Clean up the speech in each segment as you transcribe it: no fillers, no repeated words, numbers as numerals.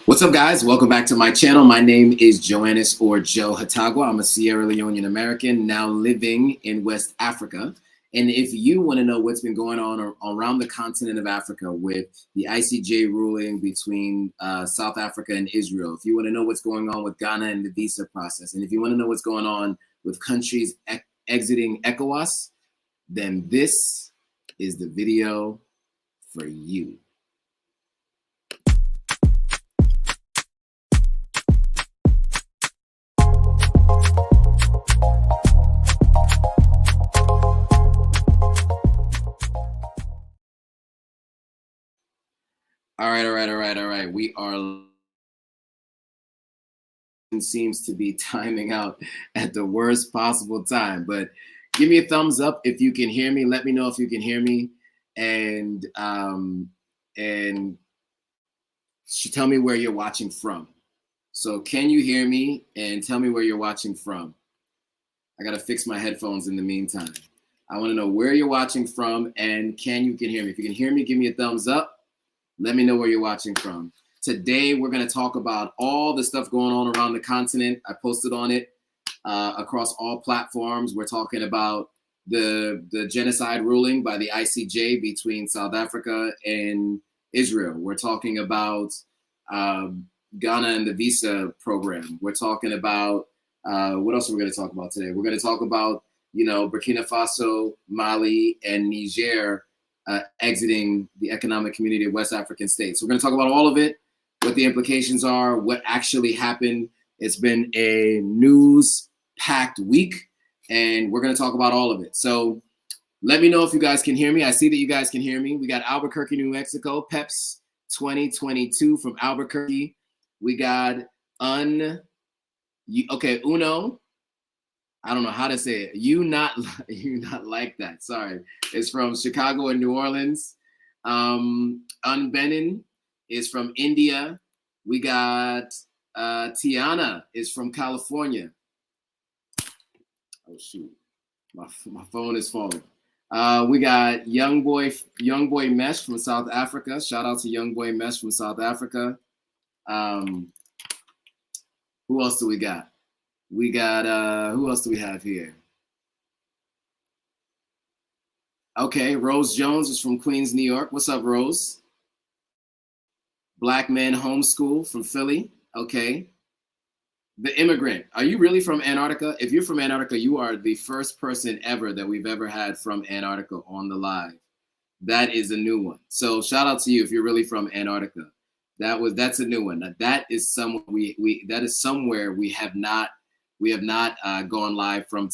What's up, guys? Welcome back to my channel. My name is Joannis or Joe Hatagwa. I'm a Sierra Leonean American now living in West Africa. And if you want to know what's been going on around the continent of Africa with the ICJ ruling between South Africa and Israel, if you want to know what's going on with Ghana and the visa process, and if you want to know what's going on with countries exiting Ecowas, then this is the video for you. All right. We are seems to be timing out at the worst possible time, but give me a thumbs up if you can hear me. Let me know if you can hear me, and tell me where you're watching from. So can you hear me? And tell me where you're watching from. I gotta fix my headphones in the meantime. I want to know where you're watching from, and can you hear me? If you can hear me, give me a thumbs up. Let me know where you're watching from. Today, we're going to talk about all the stuff going on around the continent. I posted on it across all platforms. We're talking about the genocide ruling by the ICJ between South Africa and Israel. We're talking about Ghana and the visa program. We're talking about, what else are we going to talk about today? We're going to talk about, Burkina Faso, Mali, and Niger exiting the economic community of West African states. We're going to talk about all of it, what the implications are, what actually happened. It's been a news-packed week, and we're going to talk about all of it. So let me know if you guys can hear me. I see that you guys can hear me. We got Albuquerque, New Mexico, PEPS 2022 from Albuquerque. We got Uno. I don't know how to say it. You not like that. Sorry. It's from Chicago and New Orleans. Unbenin is from India. We got Tiana is from California. Oh shoot, my phone is falling. We got Young Boy Mesh from South Africa. Shout out to Young Boy Mesh from South Africa. Who else do we got? We got, who else do we have here? Okay, Rose Jones is from Queens, New York. What's up, Rose? Black Men Homeschool from Philly. Okay. The Immigrant. Are you really from Antarctica? If you're from Antarctica, you are the first person ever that we've ever had from Antarctica on the live. That is a new one. So shout out to you if you're really from Antarctica. That's a new one. That is somewhere we have not gone live from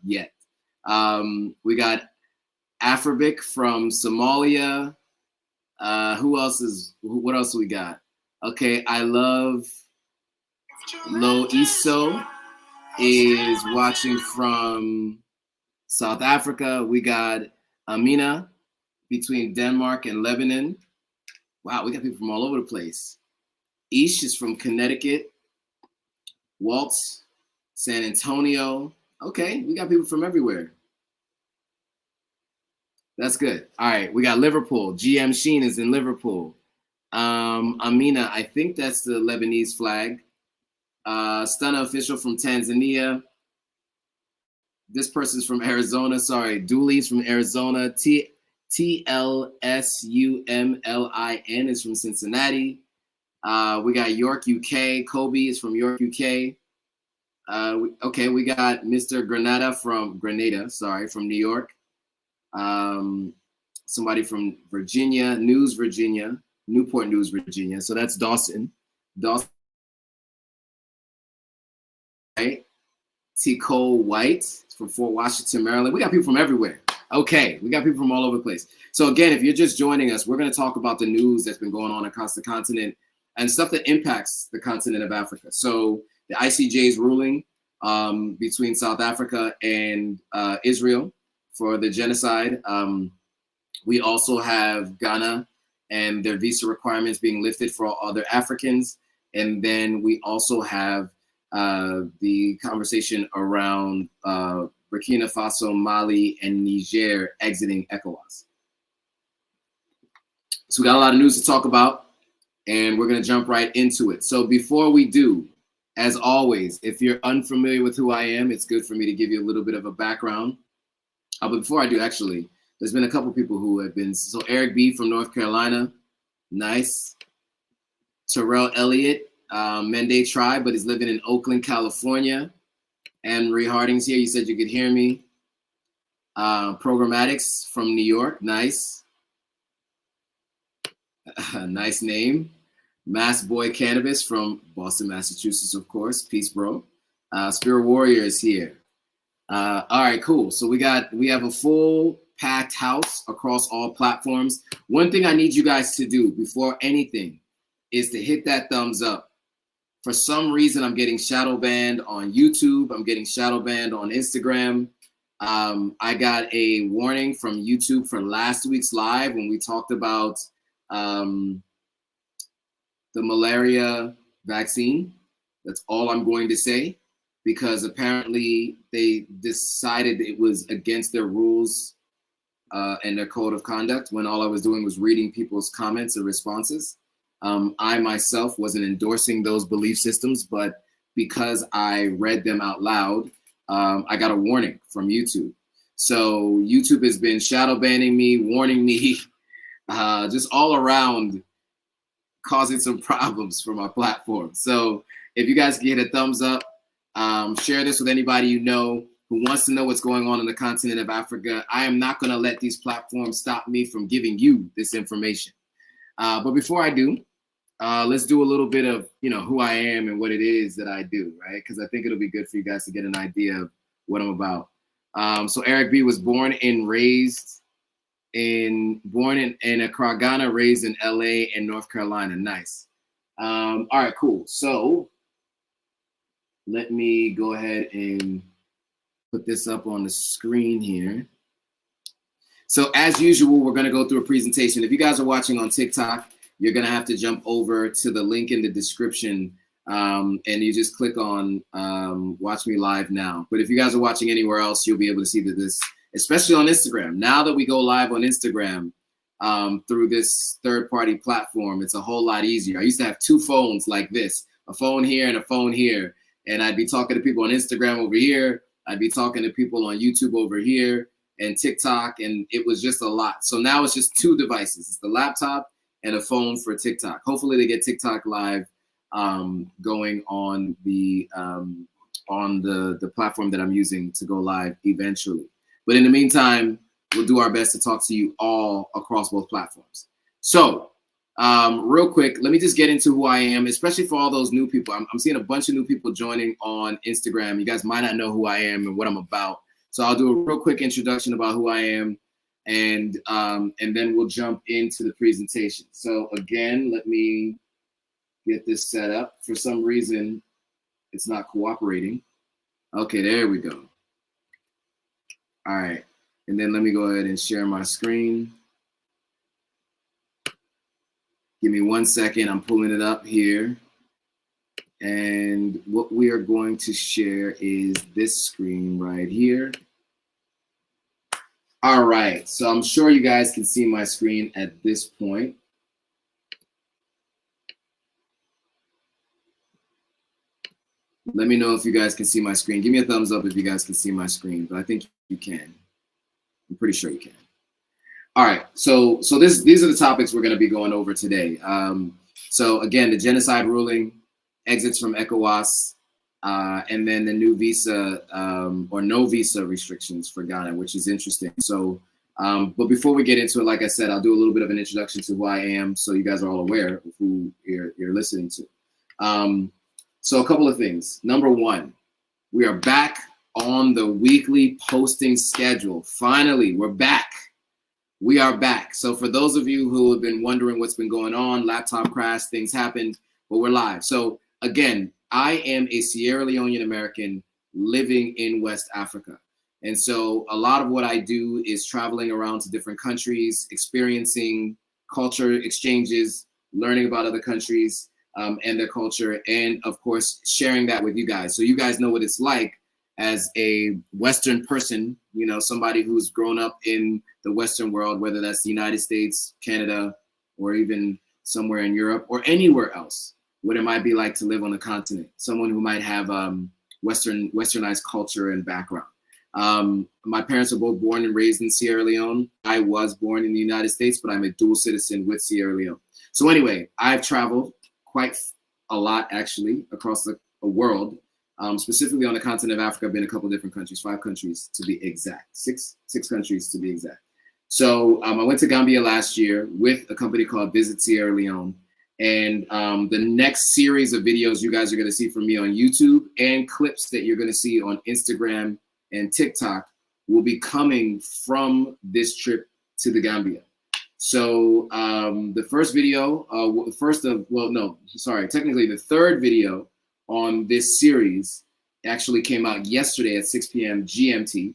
yet. We got Afribic from Somalia. What else we got? Okay, I love Lo Iso is watching from South Africa. We got Amina between Denmark and Lebanon. Wow, we got people from all over the place. Ish is from Connecticut. Waltz, San Antonio. Okay, we got people from everywhere. That's good. All right, we got Liverpool. GM Sheen is in Liverpool. Amina, I think that's the Lebanese flag. Stunna Official from Tanzania. This person's from Arizona. Sorry, Dooley's from Arizona. TLSUMLIN is from Cincinnati. We got York, UK. Kobe is from York, UK. Okay, we got Mr. Granada from New York. Somebody from Virginia, Newport News, Virginia. So that's Dawson. Right? Tico White from Fort Washington, Maryland. We got people from everywhere. Okay, we got people from all over the place. So again, if you're just joining us, we're going to talk about the news that's been going on across the continent and stuff that impacts the continent of Africa. So the ICJ's ruling between South Africa and Israel for the genocide. We also have Ghana and their visa requirements being lifted for all other Africans. And then we also have the conversation around Burkina Faso, Mali, and Niger exiting ECOWAS. So we got a lot of news to talk about. and we're going to jump right into it. So before we do, as always, if you're unfamiliar with who I am, it's good for me to give you a little bit of a background. But before I do, actually, there's been a couple people who have been. So Eric B from North Carolina, nice. Terrell Elliott, Mende Tribe, but he's living in Oakland, California. Anne Marie Harding's here. You said you could hear me. Programmatics from New York, nice. Nice name. Mass Boy Cannabis from Boston, Massachusetts, of course. Peace, bro. Spirit Warrior is here. All right, cool. So we have a full packed house across all platforms. One thing I need you guys to do before anything is to hit that thumbs up. For some reason, I'm getting shadow banned on YouTube. I'm getting shadow banned on Instagram. I got a warning from YouTube for last week's live when we talked about the malaria vaccine. That's all I'm going to say, because apparently they decided it was against their rules and their code of conduct when all I was doing was reading people's comments and responses. I myself wasn't endorsing those belief systems, but because I read them out loud, I got a warning from YouTube. So YouTube has been shadow banning me, warning me, just all around, causing some problems for my platform. So if you guys can hit a thumbs up, share this with anybody you know who wants to know what's going on in the continent of Africa. I am not going to let these platforms stop me from giving you this information. But before I do, let's do a little bit of, who I am and what it is that I do, right? Because I think it'll be good for you guys to get an idea of what I'm about. So Eric B was born and raised in Accra, Ghana, raised in LA and North Carolina. Nice. All right, cool. So let me go ahead and put this up on the screen here. So as usual, we're going to go through a presentation. If you guys are watching on TikTok, you're going to have to jump over to the link in the description, and you just click on watch me live now. But if you guys are watching anywhere else, you'll be able to see that this, especially on Instagram. Now that we go live on Instagram through this third-party platform, it's a whole lot easier. I used to have two phones like this, a phone here and a phone here. And I'd be talking to people on Instagram over here. I'd be talking to people on YouTube over here and TikTok. And it was just a lot. So now it's just two devices. It's the laptop and a phone for TikTok. Hopefully they get TikTok live going on the platform that I'm using to go live eventually. But in the meantime, we'll do our best to talk to you all across both platforms. So real quick, let me just get into who I am, especially for all those new people. I'm seeing a bunch of new people joining on Instagram. You guys might not know who I am and what I'm about. So I'll do a real quick introduction about who I am, and then we'll jump into the presentation. So again, let me get this set up. For some reason, it's not cooperating. Okay, there we go. All right, and then let me go ahead and share my screen. Give me 1 second, I'm pulling it up here. And what we are going to share is this screen right here. All right, so I'm sure you guys can see my screen at this point. Let me know if you guys can see my screen. Give me a thumbs up if you guys can see my screen, but I think you can. I'm pretty sure you can. All right, so these are the topics we're going to be going over today. So again, the genocide ruling, exits from Ecowas, and then the new visa or no visa restrictions for Ghana, which is interesting. So, but before we get into it, like I said, I'll do a little bit of an introduction to who I am, so you guys are all aware of who you're listening to. So a couple of things. Number one, we are back on the weekly posting schedule. Finally, we're back. We are back. So for those of you who have been wondering what's been going on, laptop crash, things happened, but we're live. So again, I am a Sierra Leonean American living in West Africa. And so a lot of what I do is traveling around to different countries, experiencing culture exchanges, learning about other countries and their culture, and of course, sharing that with you guys. So you guys know what it's like as a Western person, you know, somebody who's grown up in the Western world, whether that's the United States, Canada, or even somewhere in Europe or anywhere else, what it might be like to live on the continent. Someone who might have westernized culture and background. My parents are both born and raised in Sierra Leone. I was born in the United States, but I'm a dual citizen with Sierra Leone. So anyway, I've traveled quite a lot, actually, across the world. Specifically on the continent of Africa, I've been in a couple different countries, 5 countries to be exact, six countries to be exact. So I went to Gambia last year with a company called Visit Sierra Leone. And the next series of videos you guys are going to see from me on YouTube and clips that you're going to see on Instagram and TikTok will be coming from this trip to the Gambia. So the first video, technically the third video on this series actually came out yesterday at 6 p.m. GMT.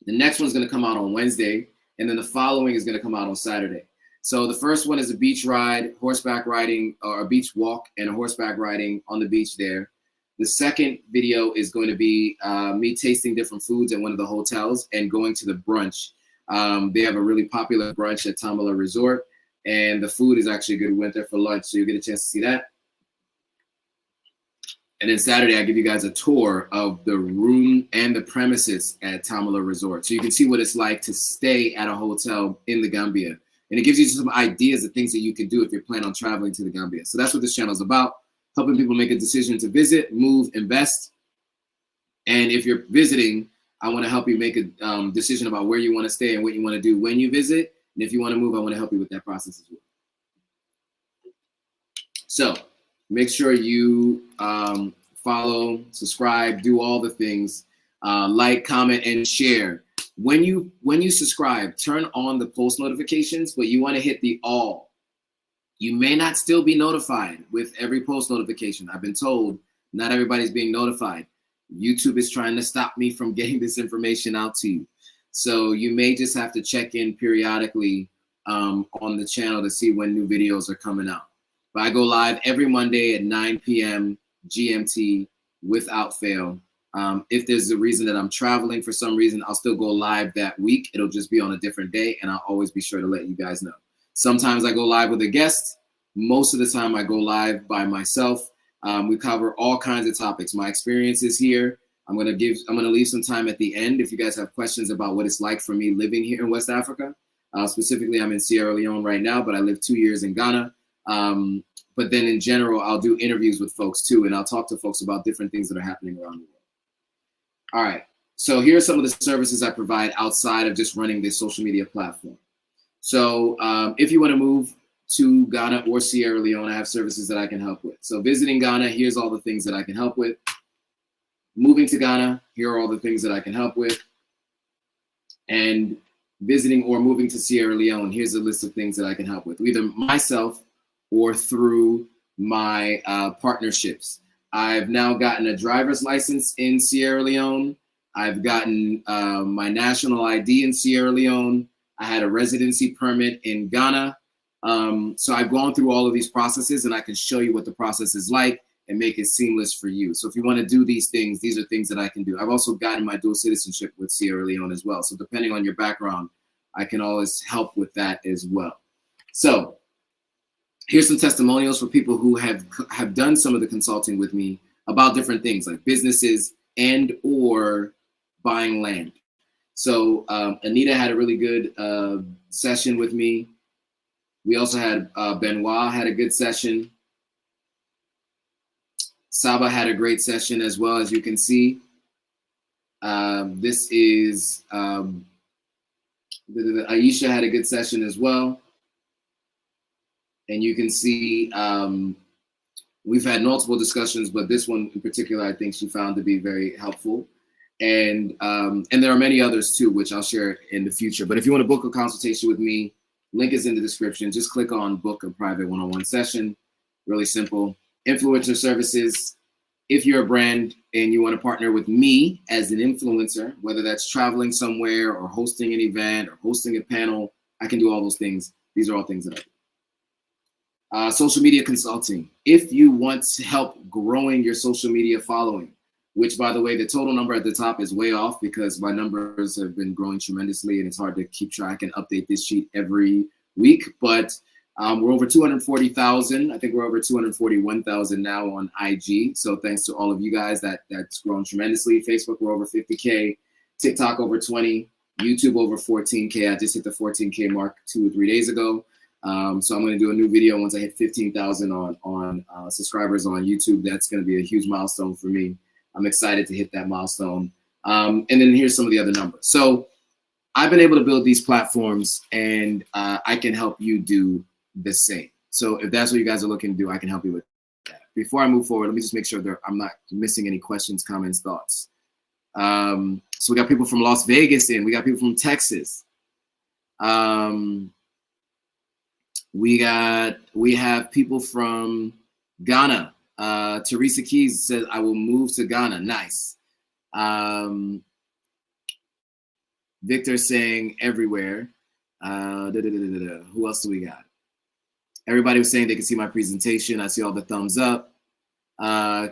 The next one's going to come out on Wednesday, and then the following is going to come out on Saturday. So the first one is a beach ride, horseback riding, or a beach walk and a horseback riding on the beach there. The second video is going to be me tasting different foods at one of the hotels and going to the brunch. They have a really popular brunch at Tamala Resort, and the food is actually good. We went there for lunch, so you'll get a chance to see that. And then Saturday, I give you guys a tour of the room and the premises at Tamala Resort. So you can see what it's like to stay at a hotel in the Gambia. And it gives you some ideas of things that you can do if you're planning on traveling to the Gambia. So that's what this channel is about, helping people make a decision to visit, move, invest. And if you're visiting, I want to help you make a decision about where you want to stay and what you want to do when you visit. And if you want to move, I want to help you with that process as well. So make sure you follow, subscribe, do all the things, like, comment, and share. When you subscribe, turn on the post notifications, but you want to hit the all. You may not still be notified with every post notification. I've been told not everybody's being notified. YouTube is trying to stop me from getting this information out to you. So you may just have to check in periodically on the channel to see when new videos are coming out. But I go live every Monday at 9 p.m. GMT without fail. If there's a reason that I'm traveling for some reason, I'll still go live that week. It'll just be on a different day, and I'll always be sure to let you guys know. Sometimes I go live with a guest. Most of the time I go live by myself. We cover all kinds of topics. My experiences here. I'm gonna leave some time at the end if you guys have questions about what it's like for me living here in West Africa. Specifically, I'm in Sierra Leone right now, but I lived 2 years in Ghana. But then in general, I'll do interviews with folks too, and I'll talk to folks about different things that are happening around the world. All right, so here are some of the services I provide outside of just running this social media platform. So if you want to move to Ghana or Sierra Leone, I have services that I can help with. So visiting Ghana, here's all the things that I can help with. Moving to Ghana, here are all the things that I can help with. And visiting or moving to Sierra Leone, here's a list of things that I can help with, either myself or through my partnerships. I've now gotten a driver's license in Sierra Leone. I've gotten my national ID in Sierra Leone. I had a residency permit in Ghana. So I've gone through all of these processes, and I can show you what the process is like and make it seamless for you. So if you want to do these things, these are things that I can do. I've also gotten my dual citizenship with Sierra Leone as well. So depending on your background, I can always help with that as well. So here's some testimonials for people who have done some of the consulting with me about different things like businesses and or buying land. So Anita had a really good session with me. We also had Benoit had a good session. Saba had a great session as well, as you can see. This is Aisha had a good session as well. And you can see we've had multiple discussions, but this one in particular, I think she found to be very helpful. And there are many others too, which I'll share in the future. But if you want to book a consultation with me, link is in the description. Just click on book a private one-on-one session. Really simple. Influencer services. If you're a brand and you want to partner with me as an influencer, whether that's traveling somewhere or hosting an event or hosting a panel, I can do all those things. These are all things that I do. Social media consulting. If you want help growing your social media following, which by the way, the total number at the top is way off because my numbers have been growing tremendously and it's hard to keep track and update this sheet every week. But We're over 240,000. I think we're over 241,000 now on IG. So thanks to all of you guys, that's grown tremendously. Facebook, we're over 50K. TikTok over 20. YouTube over 14K. I just hit the 14K mark 2 or 3 days ago. So I'm going to do a new video once I hit 15,000 on subscribers on YouTube. That's going to be a huge milestone for me. I'm excited to hit that milestone. And then here's some of the other numbers. So I've been able to build these platforms, and I can help you do the same. So if that's what you guys are looking to do, I can help you with that. Before I move forward, let me just make sure that I'm not missing any questions, comments, thoughts. So we got people from Las Vegas in. We got people from Texas. We have people from Ghana. Teresa Keys says, I will move to Ghana. Nice. Victor saying everywhere. Who else do we got? Everybody was saying they can see my presentation. I see all the thumbs up.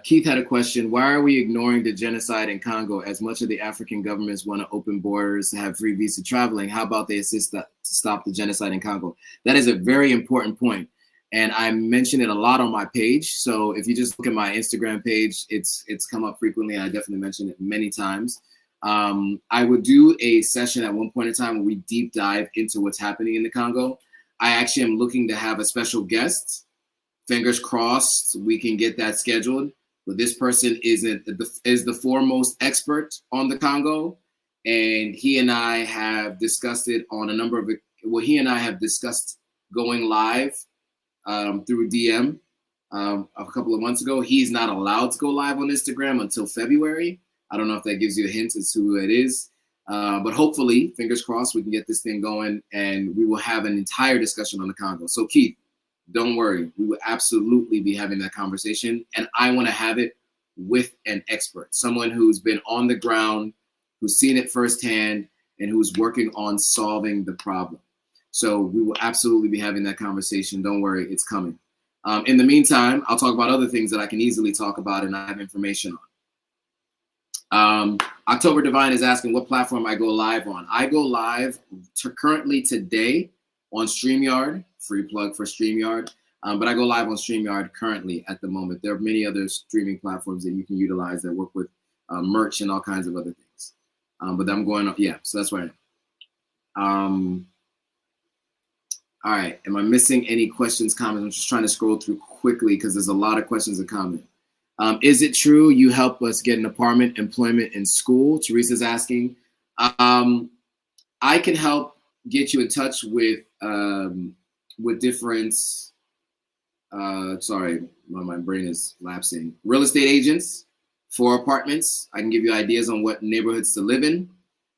Keith had a question. Why are we ignoring the genocide in Congo as much of the African governments want to open borders to have free visa traveling? How about they assist to stop the genocide in Congo? That is a very important point. And I mention it a lot on my page. So if you just look at my Instagram page, it's come up frequently. I definitely mention it many times. I would do a session at one point in time where we deep dive into what's happening in the Congo. I actually am looking to have a special guest. Fingers crossed we can get that scheduled. But this person is the foremost expert on the Congo, and he and I have discussed it on a number of. Well, he and I have discussed going live through DM a couple of months ago. He's not allowed to go live on Instagram until February. I don't know if that gives you a hint as to who it is. But hopefully, fingers crossed, we can get this thing going, and we will have an entire discussion on the Congo. So Keith, don't worry. We will absolutely be having that conversation, and I want to have it with an expert, someone who's been on the ground, who's seen it firsthand, and who's working on solving the problem. So we will absolutely be having that conversation. Don't worry, it's coming. In the meantime, I'll talk about other things that I can easily talk about and I have information on. October Divine is asking what platform I go live on. I go live currently today on StreamYard, free plug for StreamYard. But I go live on StreamYard currently at the moment. There are many other streaming platforms that you can utilize that work with merch and all kinds of other things. But I'm going on, yeah, so that's where I am. All right, am I missing any questions, comments? I'm just trying to scroll through quickly because there's a lot of questions and comments. Is it true you help us get an apartment, employment, and school? Teresa's asking. I can help get you in touch with different, sorry, my brain is lapsing. Real estate agents for apartments. I can give you ideas on what neighborhoods to live in.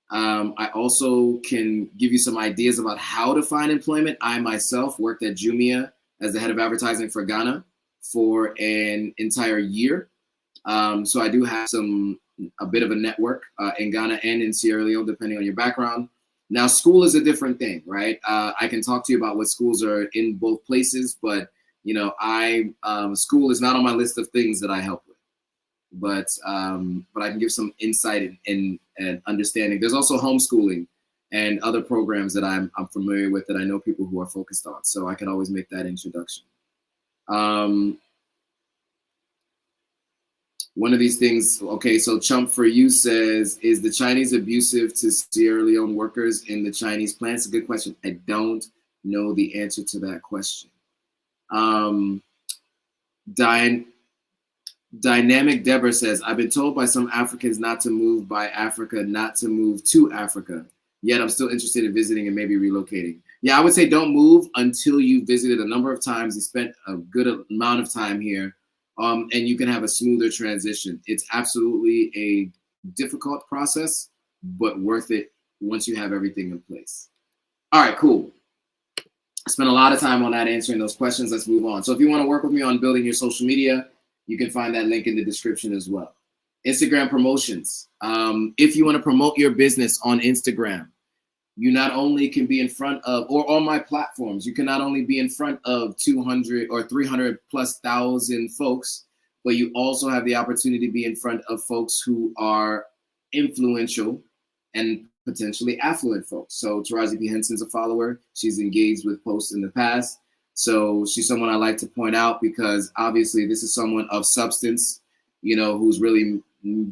I also can give you some ideas about how to find employment. I myself worked at Jumia as the head of advertising for Ghana for an entire year. So I do have a bit of a network in Ghana and in Sierra Leone, depending on your background. Now, school is a different thing, right? I can talk to you about what schools are in both places, but you know, school is not on my list of things that I help with. But I can give some insight and understanding. There's also homeschooling and other programs that I'm familiar with that I know people who are focused on. So I can always make that introduction. One of these things, okay, so Chump for You says, is the Chinese abusive to Sierra Leone workers in the Chinese plants? A good question. I don't know the answer to that question. Dynamic Deborah says, I've been told by some Africans not to move by Africa, not to move to Africa. Yet I'm still interested in visiting and maybe relocating. Yeah, I would say don't move until you visited a number of times. You spent a good amount of time here, and you can have a smoother transition. It's absolutely a difficult process, but worth it once you have everything in place. All right, cool. I spent a lot of time on that answering those questions. Let's move on. So if you want to work with me on building your social media, you can find that link in the description as well. Instagram promotions. If you want to promote your business on Instagram, you not only can be in front of, or on my platforms, you can not only be in front of 200 or 300 plus thousand folks, but you also have the opportunity to be in front of folks who are influential and potentially affluent folks. So Taraji P. Henson's a follower. She's engaged with posts in the past. So she's someone I like to point out because obviously this is someone of substance, you know, who's really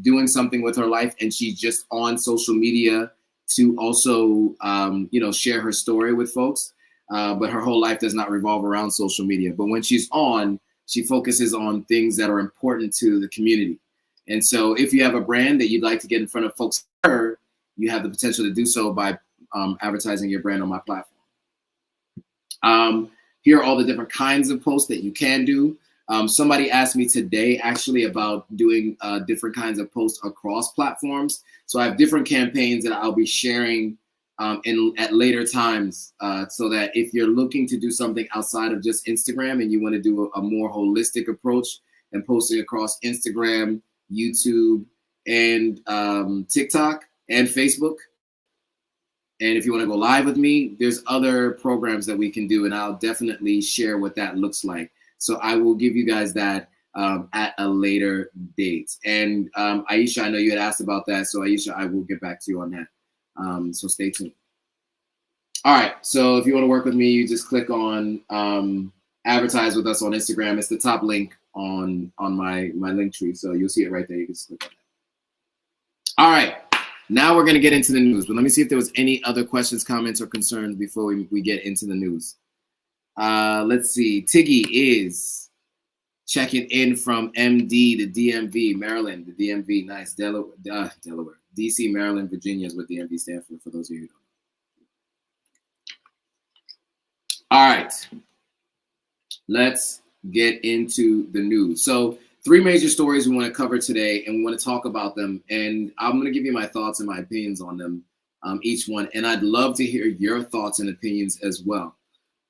doing something with her life, and she's just on social media to also, you know, share her story with folks. But her whole life does not revolve around social media. But when she's on, she focuses on things that are important to the community. And so if you have a brand that you'd like to get in front of folks, you have the potential to do so by advertising your brand on my platform. Here are all the different kinds of posts that you can do. Somebody asked me today actually about doing different kinds of posts across platforms. So I have different campaigns that I'll be sharing at later times, so that if you're looking to do something outside of just Instagram and you want to do a more holistic approach and posting across Instagram, YouTube, and TikTok and Facebook, and if you want to go live with me, there's other programs that we can do, and I'll definitely share what that looks like. So I will give you guys that at a later date. And Aisha, I know you had asked about that. So Aisha, I will get back to you on that. So stay tuned. All right. So if you want to work with me, you just click on advertise with us on Instagram. It's the top link on my link tree. So you'll see it right there. You can just click on it. All right. Now we're going to get into the news. But let me see if there was any other questions, comments, or concerns before we get into the news. Let's see. Tiggy is checking in from MD, the DMV, Maryland, the DMV. Nice. Delaware. DC, Maryland, Virginia is what DMV stands for those of you who don't know. All right. Let's get into the news. So 3 major stories we want to cover today, and we want to talk about them. And I'm going to give you my thoughts and my opinions on them, each one. And I'd love to hear your thoughts and opinions as well.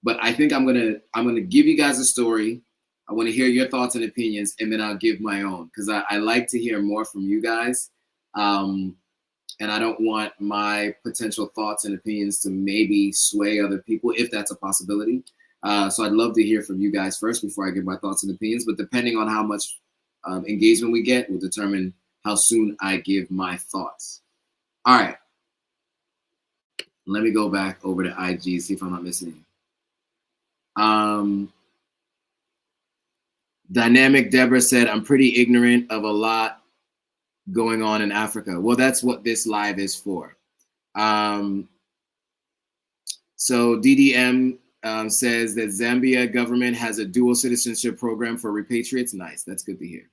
But I think I'm gonna give you guys a story. I want to hear your thoughts and opinions, and then I'll give my own, because I like to hear more from you guys. And I don't want my potential thoughts and opinions to maybe sway other people, if that's a possibility. So I'd love to hear from you guys first before I give my thoughts and opinions. But depending on how much engagement we get will determine how soon I give my thoughts. All right. Let me go back over to IG, see if I'm not missing anything. Dynamic Deborah said, I'm pretty ignorant of a lot going on in Africa. Well, that's what this live is for. So DDM says that Zambia government has a dual citizenship program for repatriates. Nice, that's good to hear.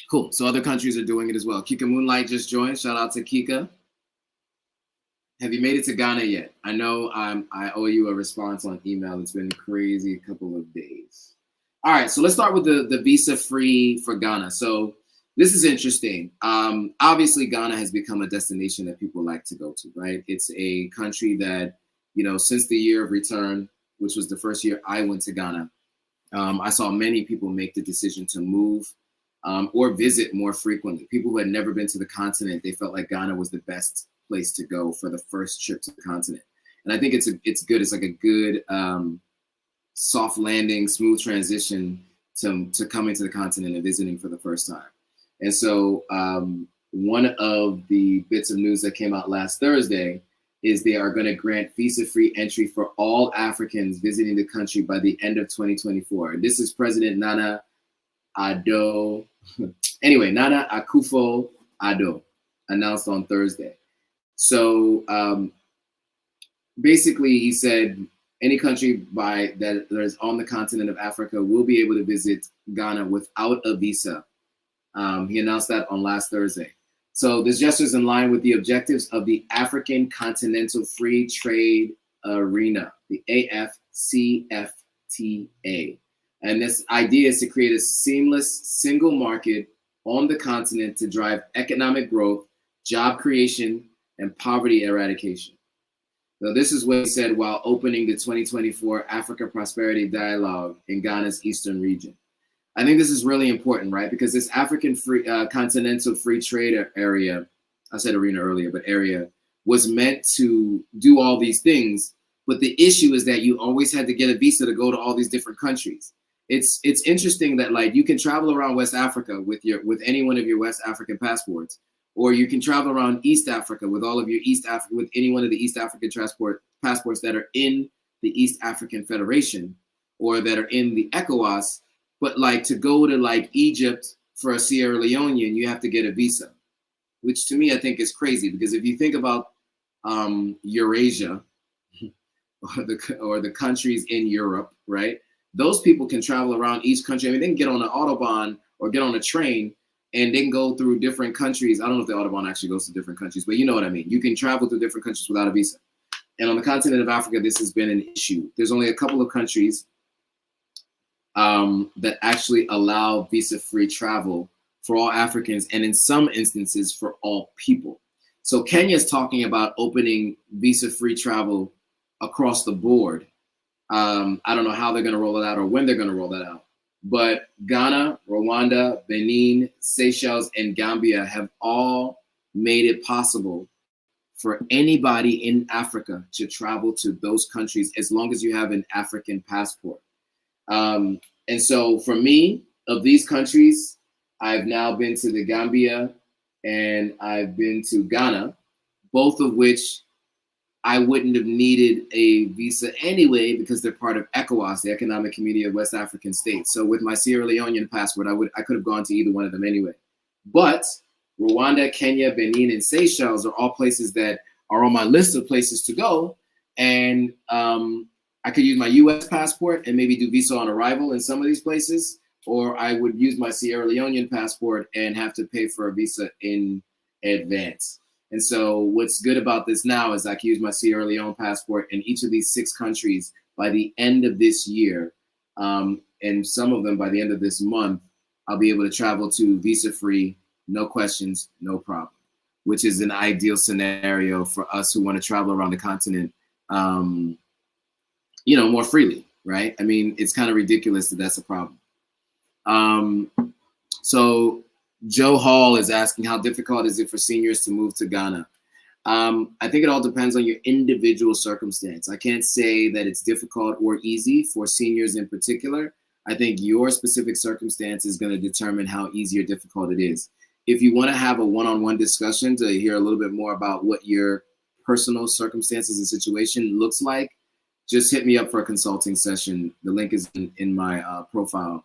Cool, so other countries are doing it as well. Kika Moonlight just joined, shout out to Kika. Have you made it to Ghana yet? I know I owe you a response on email. It's been a crazy couple of days. All right, so let's start with the visa free for Ghana. So this is interesting. Obviously, Ghana has become a destination that people like to go to, right? It's a country that, you know, since the year of return, which was the first year I went to Ghana, I saw many people make the decision to move or visit more frequently. People who had never been to the continent, they felt like Ghana was the best place to go for the first trip to the continent. And I think it's good. It's like a good soft landing, smooth transition to coming to the continent and visiting for the first time. And so one of the bits of news that came out last Thursday is they are going to grant visa-free entry for all Africans visiting the country by the end of 2024. And this is President Nana Akufo-Addo announced on Thursday. So basically, he said any country that is on the continent of Africa will be able to visit Ghana without a visa. He announced that on last Thursday. So this gesture is in line with the objectives of the African Continental Free Trade Arena, the AFCFTA. And this idea is to create a seamless single market on the continent to drive economic growth, job creation, and poverty eradication. So this is what he said while opening the 2024 Africa Prosperity Dialogue in Ghana's eastern region. I think this is really important, right? Because this African Continental Free Trade area, I said arena earlier, but area, was meant to do all these things. But the issue is that you always had to get a visa to go to all these different countries. It's interesting that, like, you can travel around West Africa with any one of your West African passports, or you can travel around East Africa with all of your with any one of the East African passports that are in the East African Federation or that are in the Ecowas, but like to go to like Egypt for a Sierra Leonean, you have to get a visa, which to me I think is crazy, because if you think about Eurasia or the countries in Europe, right? Those people can travel around each country. I mean, they can get on an Autobahn or get on a train and they can go through different countries. I don't know if the Autobahn actually goes to different countries, but you know what I mean. You can travel through different countries without a visa. And on the continent of Africa, this has been an issue. There's only a couple of countries that actually allow visa-free travel for all Africans, and in some instances for all people. So Kenya is talking about opening visa-free travel across the board. I don't know how they're going to roll it out or when they're going to roll that out. But Ghana, Rwanda, Benin, Seychelles, and Gambia have all made it possible for anybody in Africa to travel to those countries as long as you have an African passport. And so for me, of these countries, I've now been to the Gambia and I've been to Ghana, both of which I wouldn't have needed a visa anyway because they're part of Ecowas, the Economic Community of West African States. So with my Sierra Leonean passport, I could have gone to either one of them anyway. But Rwanda, Kenya, Benin, and Seychelles are all places that are on my list of places to go. And I could use my US passport and maybe do visa on arrival in some of these places, or I would use my Sierra Leonean passport and have to pay for a visa in advance. And so what's good about this now is I can use my Sierra Leone passport in each of these 6 countries by the end of this year. And some of them by the end of this month, I'll be able to travel to visa-free, no questions, no problem, which is an ideal scenario for us who want to travel around the continent, more freely, right? I mean, it's kind of ridiculous that that's a problem. So Joe Hall is asking, how difficult is it for seniors to move to Ghana? I think it all depends on your individual circumstance. I can't say that it's difficult or easy for seniors in particular. I think your specific circumstance is going to determine how easy or difficult it is. If you want to have a one-on-one discussion to hear a little bit more about what your personal circumstances and situation looks like, just hit me up for a consulting session. The link is in my profile.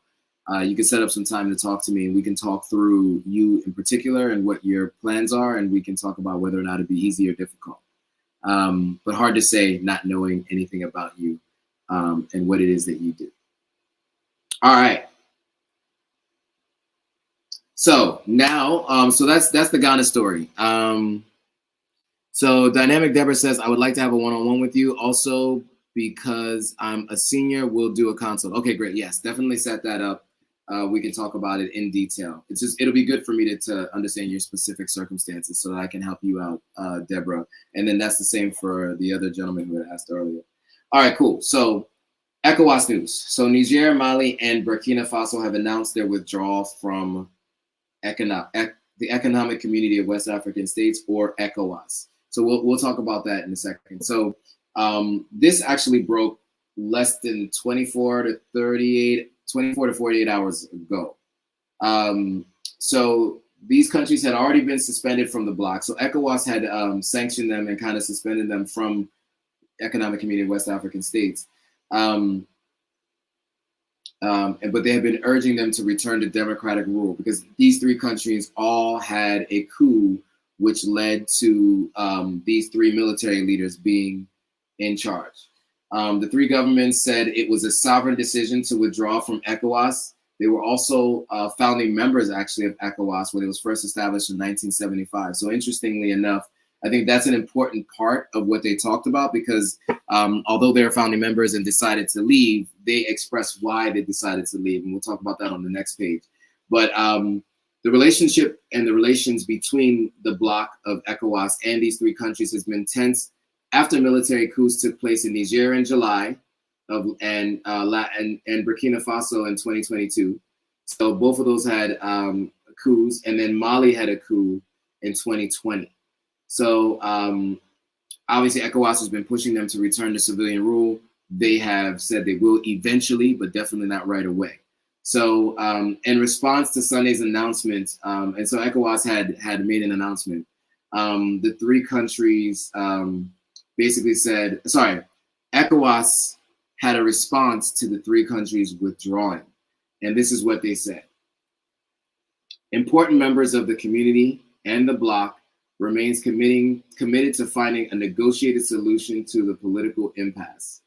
You can set up some time to talk to me and we can talk through you in particular and what your plans are, and we can talk about whether or not it'd be easy or difficult. But hard to say not knowing anything about you and what it is that you do. All right. So now, so that's the Ghana story. So Dynamic Deborah says, I would like to have a one-on-one with you. Also, because I'm a senior, we'll do a consult. Okay, great. Yes, definitely set that up. We can talk about it in detail. It'll be good for me to understand your specific circumstances so that I can help you out, Deborah. And then that's the same for the other gentleman who had asked earlier. All right, cool. So ECOWAS news. So Niger, Mali, and Burkina Faso have announced their withdrawal from the Economic Community of West African States, or ECOWAS. So we'll talk about that in a second. So this actually broke less than 24 to 48 hours ago. So these countries had already been suspended from the bloc. So ECOWAS had sanctioned them and kind of suspended them from Economic Community of West African States. But they have been urging them to return to democratic rule because these 3 countries all had a coup, which led to these 3 military leaders being in charge. The 3 governments said it was a sovereign decision to withdraw from ECOWAS. They were also founding members, actually, of ECOWAS when it was first established in 1975. So interestingly enough, I think that's an important part of what they talked about because although they were founding members and decided to leave, they expressed why they decided to leave. And we'll talk about that on the next page. But the relationship and the relations between the bloc of ECOWAS and these 3 countries has been tense after military coups took place in Niger in July and Burkina Faso in 2022. So both of those had coups, and then Mali had a coup in 2020. So obviously ECOWAS has been pushing them to return to civilian rule. They have said they will eventually, but definitely not right away. So in response to Sunday's announcement, and so ECOWAS had made an announcement. The 3 countries basically said, ECOWAS had a response to the three countries withdrawing. And this is what they said. Important members of the community and the bloc remains committed to finding a negotiated solution to the political impasse.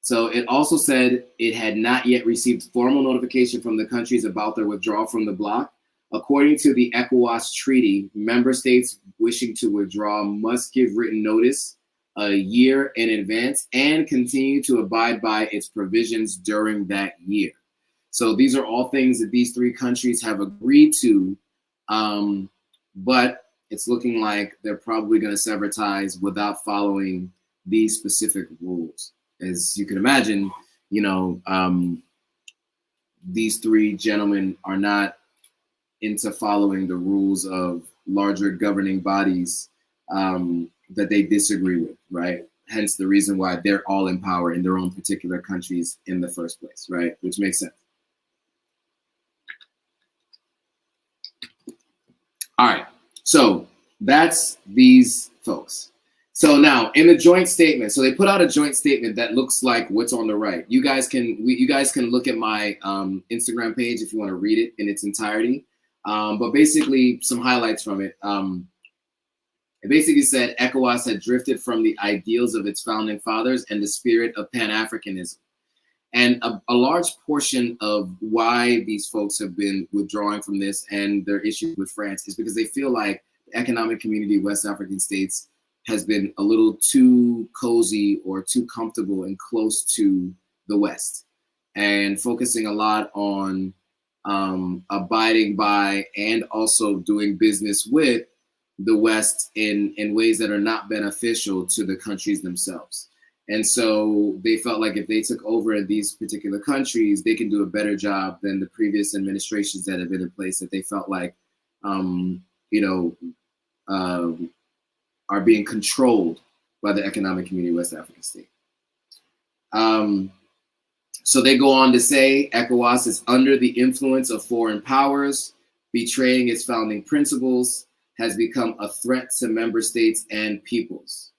So it also said it had not yet received formal notification from the countries about their withdrawal from the bloc. According to the ECOWAS treaty, member states wishing to withdraw must give written notice a year in advance and continue to abide by its provisions during that year. So these are all things that these three countries have agreed to, but it's looking like they're probably going to sever ties without following these specific rules. As you can imagine, you know, these three gentlemen are not into following the rules of larger governing bodies that they disagree with, right? Hence the reason why they're all in power in their own particular countries in the first place, right? Which makes sense. All right, so that's these folks. So now in the joint statement, so they put out a joint statement that looks like what's on the right. You guys can look at my Instagram page if you want to read it in its entirety. But basically some highlights from it. It basically said ECOWAS had drifted from the ideals of its founding fathers and the spirit of Pan-Africanism. And a large portion of why these folks have been withdrawing from this and their issue with France is because they feel like the economic community of West African states has been a little too cozy or too comfortable and close to the West, and focusing a lot on abiding by and also doing business with the West in ways that are not beneficial to the countries themselves. And so they felt like if they took over in these particular countries, they can do a better job than the previous administrations that have been in place, that they felt like, are being controlled by the economic community of West African state. So they go on to say ECOWAS is under the influence of foreign powers, betraying its founding principles, has become a threat to member states and peoples.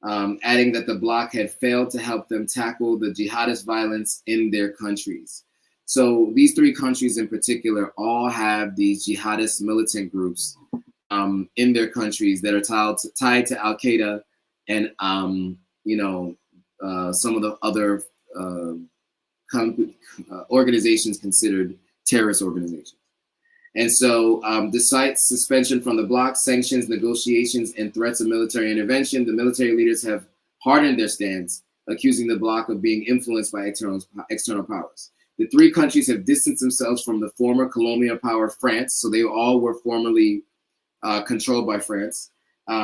Adding that the bloc had failed to help them tackle the jihadist violence in their countries. So these three countries in particular all have these jihadist militant groups in their countries that are tied to Al-Qaeda and some of the other organizations considered terrorist organizations. And so despite suspension from the bloc, sanctions, negotiations, and threats of military intervention, the military leaders have hardened their stance, accusing the bloc of being influenced by external powers. The three countries have distanced themselves from the former colonial power France, so they all were formerly controlled by France.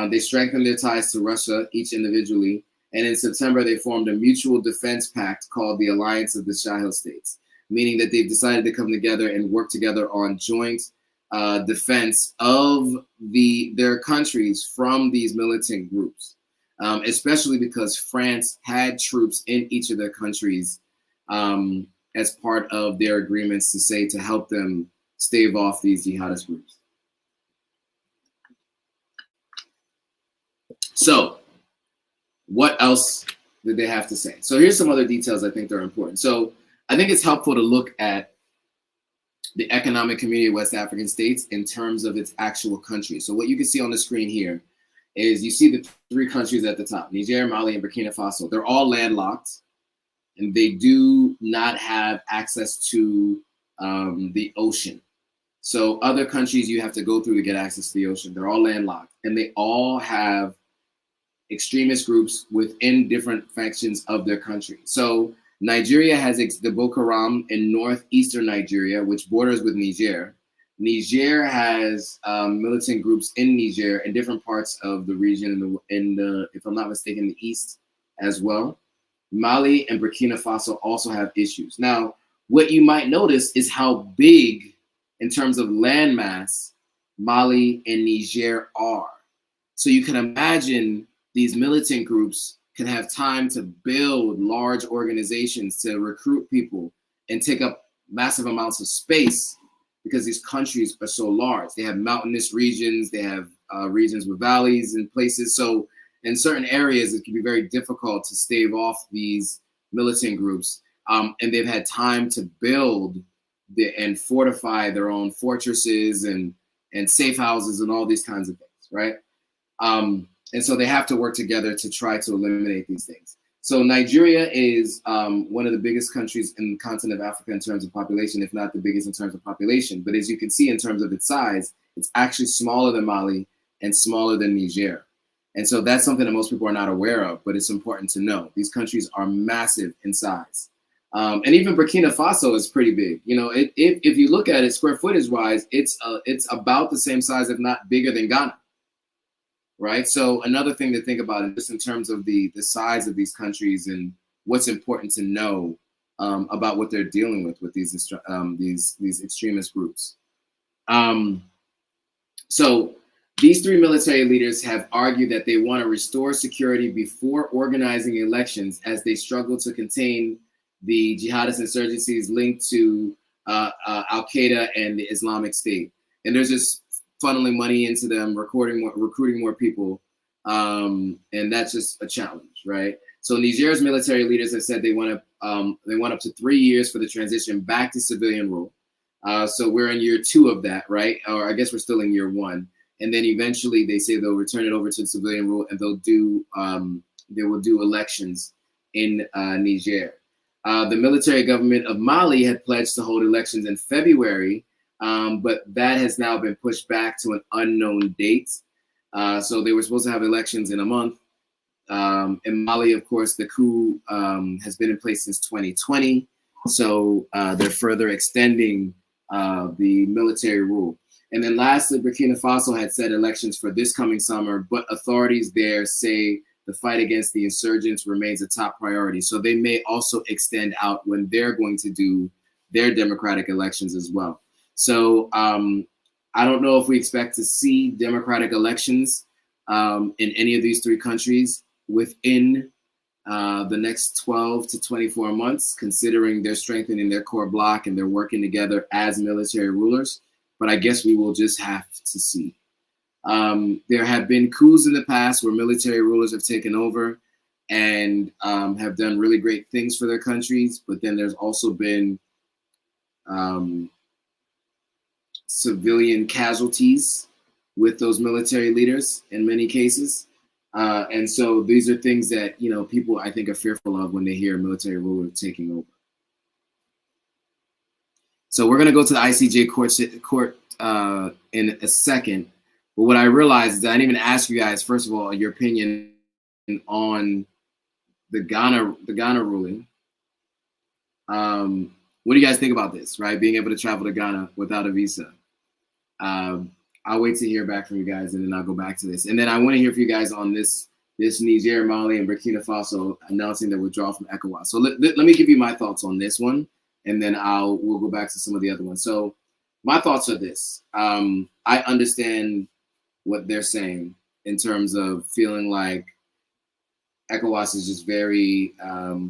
They strengthened their ties to Russia, each individually, and in September they formed a mutual defense pact called the Alliance of the Sahel States, meaning that they've decided to come together and work together on joint defense of their countries from these militant groups, especially because France had troops in each of their countries as part of their agreements to help them stave off these jihadist groups. So what else did they have to say? So here's some other details I think that are important. So I think it's helpful to look at the economic community of West African states in terms of its actual country. So what you can see on the screen here is you see the three countries at the top, Niger, Mali, and Burkina Faso. They're all landlocked, and they do not have access to the ocean. So other countries you have to go through to get access to the ocean. They're all landlocked, and they all have extremist groups within different factions of their country. So Nigeria has the Boko Haram in northeastern Nigeria, which borders with Niger. Niger has militant groups in Niger in different parts of the region, if I'm not mistaken, the east as well. Mali and Burkina Faso also have issues. Now, what you might notice is how big, in terms of landmass, Mali and Niger are. So you can imagine these militant groups can have time to build large organizations to recruit people and take up massive amounts of space because these countries are so large. They have mountainous regions, they have regions with valleys and places. So in certain areas, it can be very difficult to stave off these militant groups. And they've had time to build and fortify their own fortresses and safe houses and all these kinds of things, right? And so they have to work together to try to eliminate these things. So Nigeria is one of the biggest countries in the continent of Africa in terms of population, if not the biggest in terms of population. But as you can see in terms of its size, it's actually smaller than Mali and smaller than Niger. And so that's something that most people are not aware of, but it's important to know. These countries are massive in size. And even Burkina Faso is pretty big. You know, if you look at it square footage wise, it's about the same size, if not bigger than Ghana. Right. So another thing to think about, just in terms of the size of these countries and what's important to know about what they're dealing with these extremist groups. So these three military leaders have argued that they want to restore security before organizing elections as they struggle to contain the jihadist insurgencies linked to Al-Qaeda and the Islamic State. And there's just funneling money into them, recruiting more people, and that's just a challenge, right? So Niger's military leaders have said they want up to 3 years for the transition back to civilian rule. So we're in year 2 of that, right? Or I guess we're still in year 1, and then eventually they say they'll return it over to civilian rule, and they will do elections in Niger. The military government of Mali had pledged to hold elections in February. But that has now been pushed back to an unknown date. So they were supposed to have elections in a month. In Mali, of course, the coup has been in place since 2020. So they're further extending the military rule. And then lastly, Burkina Faso had set elections for this coming summer, but authorities there say the fight against the insurgents remains a top priority. So they may also extend out when they're going to do their democratic elections as well. So I don't know if we expect to see democratic elections in any of these 3 countries within the next 12 to 24 months, considering they're strengthening their core bloc and they're working together as military rulers. But I guess we will just have to see. There have been coups in the past where military rulers have taken over and have done really great things for their countries. But then there's also been civilian casualties with those military leaders in many cases. And so these are things that, you know, people I think are fearful of when they hear a military ruler taking over. So we're going to go to the ICJ court in a second. But what I realized is that I didn't even ask you guys, first of all, your opinion on the Ghana ruling. What do you guys think about this, right? Being able to travel to Ghana without a visa. I'll wait to hear back from you guys, and then I'll go back to this. And then I want to hear from you guys on this Niger, Mali, and Burkina Faso announcing their withdrawal from Ecowas. So let me give you my thoughts on this one, and then we'll go back to some of the other ones. So my thoughts are this. I understand what they're saying in terms of feeling like Ecowas is just very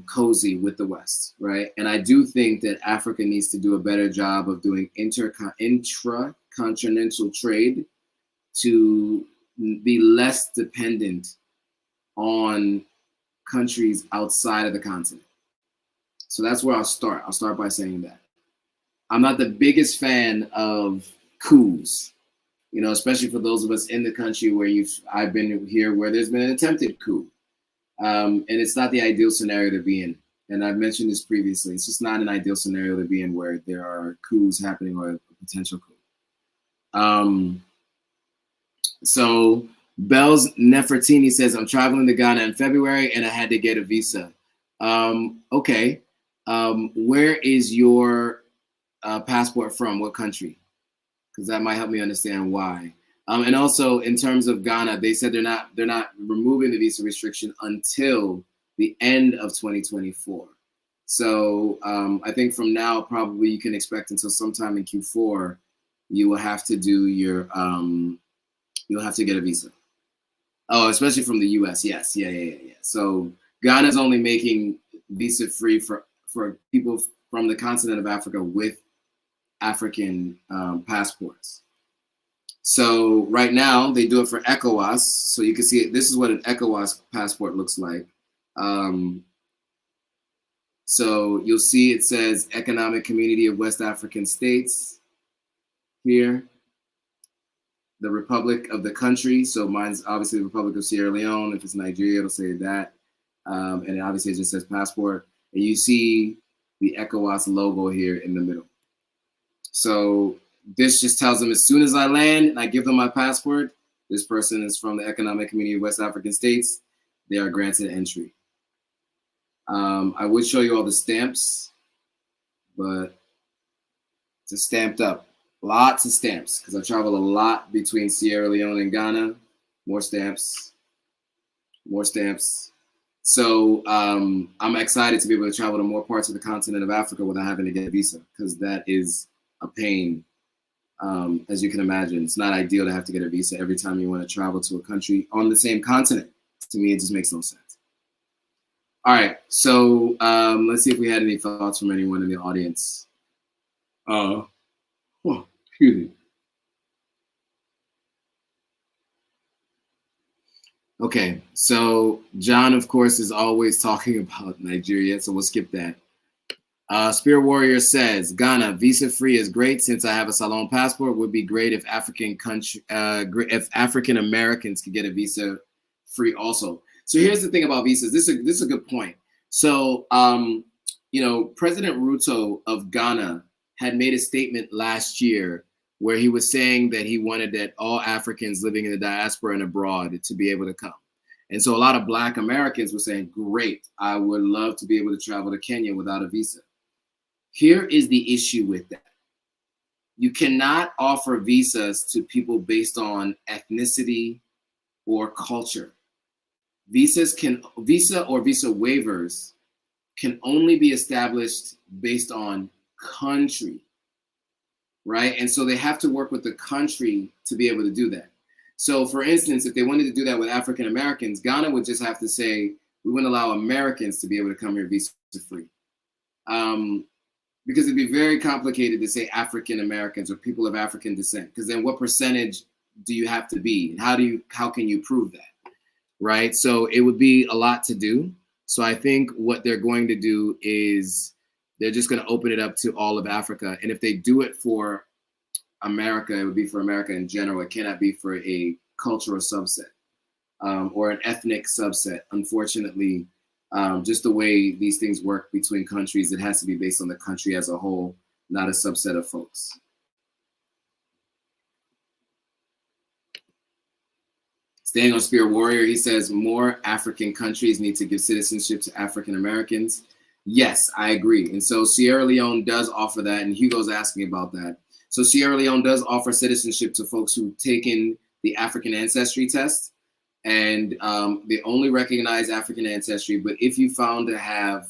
cozy with the West, right? And I do think that Africa needs to do a better job of doing intra-continental trade to be less dependent on countries outside of the continent. So that's where I'll start. I'll start by saying that. I'm not the biggest fan of coups, you know, especially for those of us in the country where I've been here where there's been an attempted coup. And it's not the ideal scenario to be in. And I've mentioned this previously. It's just not an ideal scenario to be in where there are coups happening or a potential coup. So Bells Nefertini says, I'm traveling to Ghana in February and I had to get a visa. Okay. Where is your passport from? What country? Because that might help me understand why. And also in terms of Ghana, they said they're not removing the visa restriction until the end of 2024. So I think from now, probably you can expect until sometime in Q4, you will have to do your, you'll have to get a visa. Oh, especially from the US. Yes. Yeah. So Ghana's only making visa free for people from the continent of Africa with African passports. So right now they do it for Ecowas. So you can see it. This is what an Ecowas passport looks like. So you'll see it says Economic Community of West African States here. The Republic of the country. So mine's obviously the Republic of Sierra Leone. If it's Nigeria, it'll say that. And it obviously it just says passport. And you see the ECOWAS logo here in the middle. So this just tells them as soon as I land and I give them my passport, this person is from the Economic Community of West African States, they are granted entry. I would show you all the stamps, but it's stamped up. Lots of stamps, because I travel a lot between Sierra Leone and Ghana. More stamps, more stamps. So I'm excited to be able to travel to more parts of the continent of Africa without having to get a visa, because that is a pain, as you can imagine. It's not ideal to have to get a visa every time you want to travel to a country on the same continent. To me, it just makes no sense. All right, so let's see if we had any thoughts from anyone in the audience. Oh, excuse me. Okay, so John, of course, is always talking about Nigeria, so we'll skip that. Spirit Warrior says, Ghana, visa-free is great since I have a Salon passport. Would be great if if African Americans could get a visa-free also. So here's the thing about visas. This is a good point. So, you know, President Ruto of Ghana had made a statement last year where he was saying that he wanted that all Africans living in the diaspora and abroad to be able to come. And so a lot of Black Americans were saying, great, I would love to be able to travel to Kenya without a visa. Here is the issue with that. You cannot offer visas to people based on ethnicity or culture. Visa or visa waivers can only be established based on country, right? And so they have to work with the country to be able to do that. So for instance, if they wanted to do that with African Americans, Ghana would just have to say, we wouldn't allow Americans to be able to come here visa free. Because it'd be very complicated to say African Americans or people of African descent, because then what percentage do you have to be? And how can you prove that, right? So it would be a lot to do. So I think what they're going to do is they're just going to open it up to all of Africa. And if they do it for America, it would be for America in general. It cannot be for a cultural subset or an ethnic subset. Unfortunately, just the way these things work between countries, it has to be based on the country as a whole, not a subset of folks. Staying on Spirit Warrior, he says more African countries need to give citizenship to African Americans. Yes, I agree. And so Sierra Leone does offer that, and Hugo's asking about that. So Sierra Leone does offer citizenship to folks who've taken the African ancestry test, and they only recognize African ancestry. But if you found to have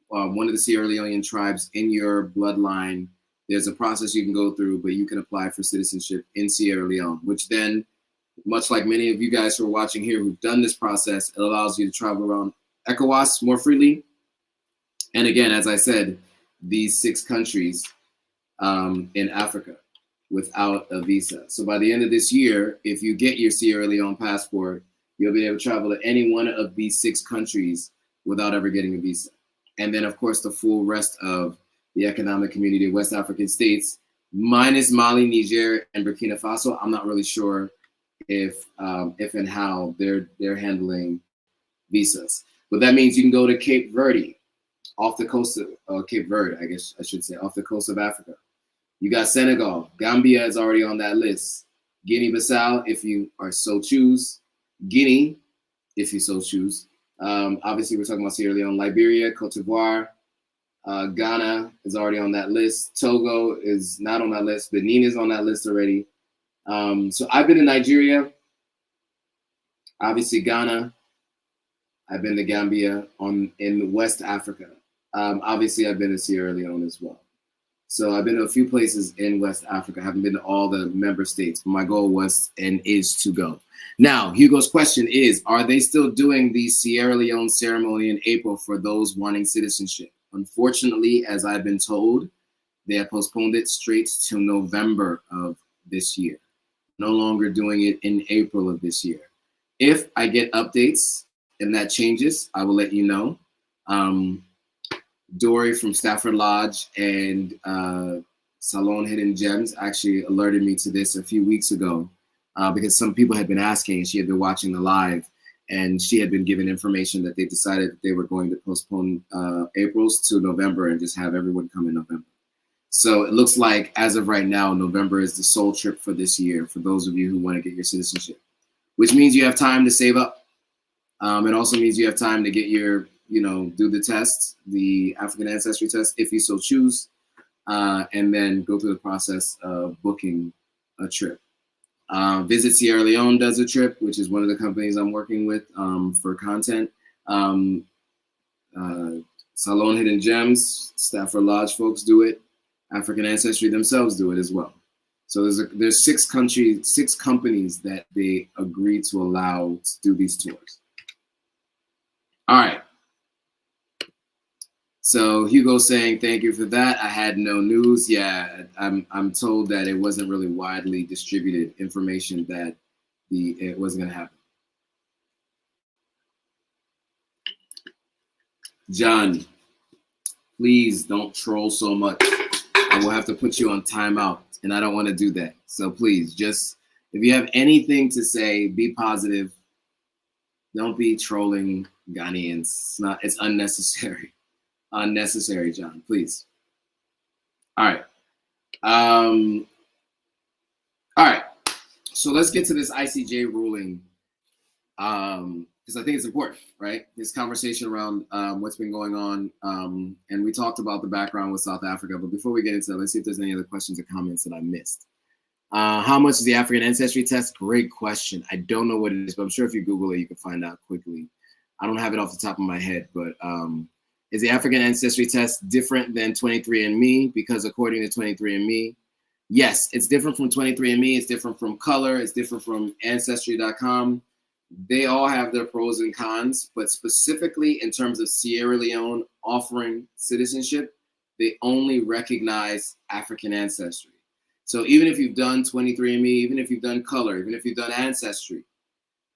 one of the Sierra Leonean tribes in your bloodline, there's a process you can go through, but you can apply for citizenship in Sierra Leone, which then, much like many of you guys who are watching here who've done this process, it allows you to travel around ECOWAS more freely. And again, as I said, these 6 countries in Africa without a visa. So by the end of this year, if you get your Sierra Leone passport, you'll be able to travel to any one of these 6 countries without ever getting a visa. And then, of course, the full rest of the Economic Community of West African States, minus Mali, Niger, and Burkina Faso. I'm not really sure if and how they're handling visas. But that means you can go to Cape Verde, off the coast of Cape Verde, I guess I should say, off the coast of Africa. You got Senegal. Gambia is already on that list. Guinea-Bissau, if you are so choose. Guinea, if you so choose. Obviously, we're talking about Sierra Leone. Liberia, Cote d'Ivoire. Ghana is already on that list. Togo is not on that list. Benin is on that list already. So I've been to Nigeria. Obviously, Ghana. I've been to Gambia in West Africa. Obviously, I've been to Sierra Leone as well. So I've been to a few places in West Africa. I haven't been to all the member states, but my goal was and is to go. Now, Hugo's question is, are they still doing the Sierra Leone ceremony in April for those wanting citizenship? Unfortunately, as I've been told, they have postponed it straight to November of this year. no longer doing it in April of this year. If I get updates and that changes, I will let you know. Dory from Stafford Lodge and Salon Hidden Gems actually alerted me to this a few weeks ago because some people had been asking. She had been watching the live, and she had been given information that they decided that they were going to postpone April's to November and just have everyone come in November. So it looks like, as of right now, November is the sole trip for this year for those of you who want to get your citizenship, which means you have time to save up. It also means you have time to get your, do the test, the African ancestry test, if you so choose, and then go through the process of booking a trip. Visit Sierra Leone does a trip, which is one of the companies I'm working with for content. Salon Hidden Gems, Stafford Lodge folks do it. African Ancestry themselves do it as well. So there's 6 companies that they agree to allow to do these tours. All right. So Hugo's saying, thank you for that. I had no news. Yeah, I'm told that it wasn't really widely distributed information that it wasn't going to happen. John, please don't troll so much. I will have to put you on timeout, and I don't want to do that. So please, just if you have anything to say, be positive. Don't be trolling Ghanaians. It's unnecessary. Unnecessary, John, please. All right. All right. So let's get to this ICJ ruling. Because I think it's important, right? This conversation around what's been going on. And we talked about the background with South Africa. But before we get into that, let's see if there's any other questions or comments that I missed. How much is the African ancestry test? Great question. I don't know what it is, but I'm sure if you Google it, you can find out quickly. I don't have it off the top of my head, but is the African ancestry test different than 23andMe? Because according to 23andMe, yes, it's different from 23andMe. It's different from Color. It's different from Ancestry.com. They all have their pros and cons, but specifically in terms of Sierra Leone offering citizenship, they only recognize African ancestry. So even if you've done 23andMe, even if you've done Color, even if you've done Ancestry,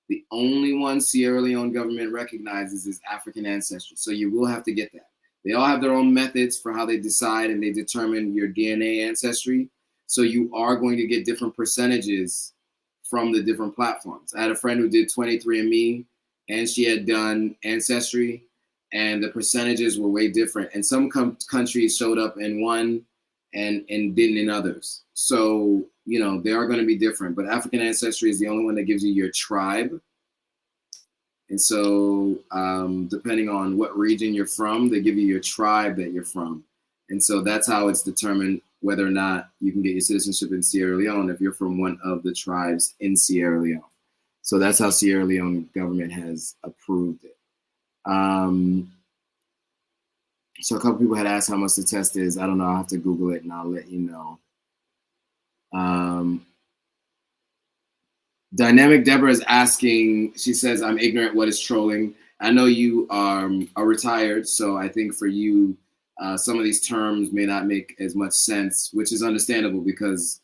the only one Sierra Leone government recognizes is African ancestry. So you will have to get that. They all have their own methods for how they decide and they determine your DNA ancestry. So you are going to get different percentages from the different platforms. I had a friend who did 23andMe and she had done Ancestry, and the percentages were way different. And some countries showed up in one and didn't in others. So, they are going to be different, but African ancestry is the only one that gives you your tribe. And so depending on what region you're from, they give you your tribe that you're from. And so that's how it's determined whether or not you can get your citizenship in Sierra Leone if you're from one of the tribes in Sierra Leone. So that's how Sierra Leone government has approved it. So a couple people had asked how much the test is. I don't know. I'll have to Google it and I'll let you know. Dynamic Deborah is asking, she says, I'm ignorant. What is trolling? I know you are retired, so I think for you, some of these terms may not make as much sense, which is understandable because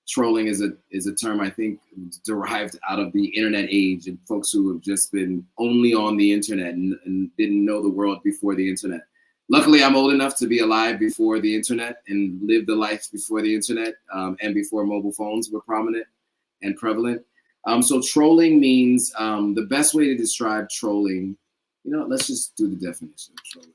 trolling is a term I think derived out of the internet age and folks who have just been only on the internet and didn't know the world before the internet. Luckily, I'm old enough to be alive before the internet and live the life before the internet and before mobile phones were prominent and prevalent. So trolling means the best way to describe trolling, let's just do the definition of trolling.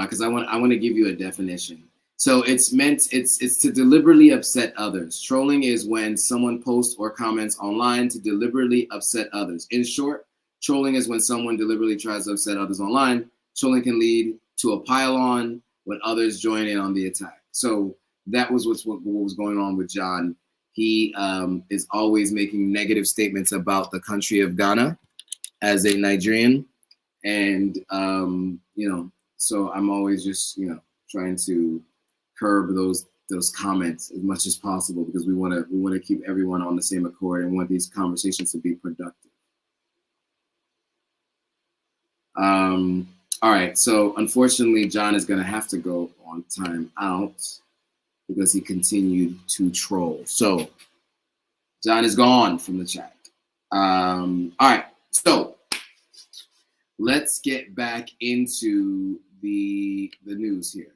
Because I want to give you a definition. So it's to deliberately upset others. Trolling is when someone posts or comments online to deliberately upset others. In short, trolling is when someone deliberately tries to upset others online. Trolling can lead to a pile-on when others join in on the attack. So that was what was going on with John. He is always making negative statements about the country of Ghana as a Nigerian. And, so I'm always just, trying to curb those comments as much as possible because we want to keep everyone on the same accord and want these conversations to be productive. All right, so unfortunately, John is going to have to go on time out. because he continued to troll. So John is gone from the chat. All right, so let's get back into the news here.